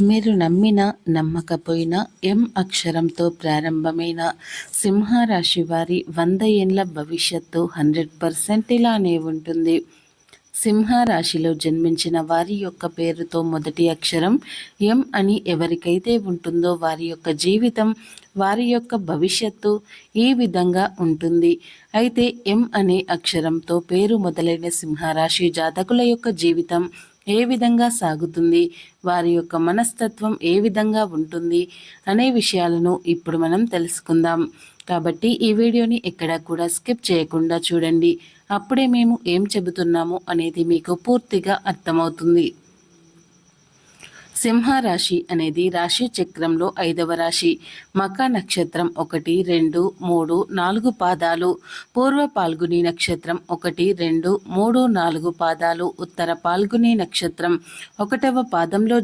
మీరు నమ్మినా నమ్మకపోయినా ఎం అక్షరంతో ప్రారంభమైన సింహరాశి వారి 100 ఏండ్ల భవిష్యత్తు 100% ఇలానే ఉంటుంది. సింహరాశిలో జన్మించిన వారి యొక్క పేరుతో మొదటి అక్షరం ఎం అని ఎవరికైతే ఉంటుందో వారి యొక్క జీవితం, వారి యొక్క భవిష్యత్తు ఈ విధంగా ఉంటుంది. అయితే ఎం అనే అక్షరంతో పేరు మొదలైన సింహరాశి జాతకుల యొక్క జీవితం ఏ విధంగా సాగుతుంది, వారి యొక్క మనస్తత్వం ఏ విధంగా ఉంటుంది అనే విషయాలను ఇప్పుడు మనం తెలుసుకుందాం. కాబట్టి ఈ వీడియోని ఎక్కడా కూడా స్కిప్ చేయకుండా చూడండి. అప్పుడే మేము ఏం చెబుతున్నాము అనేది మీకు పూర్తిగా అర్థమవుతుంది. సింహరాశి అనేది రాశి చక్రంలో 5వ రాశి. మఖ నక్షత్రం 1, 2, 3, 4 పాదాలు, పూర్వ పాల్గుని నక్షత్రం 1, 2, 3, 4 పాదాలు, ఉత్తర పాల్గుని నక్షత్రం 1వ పాదంలో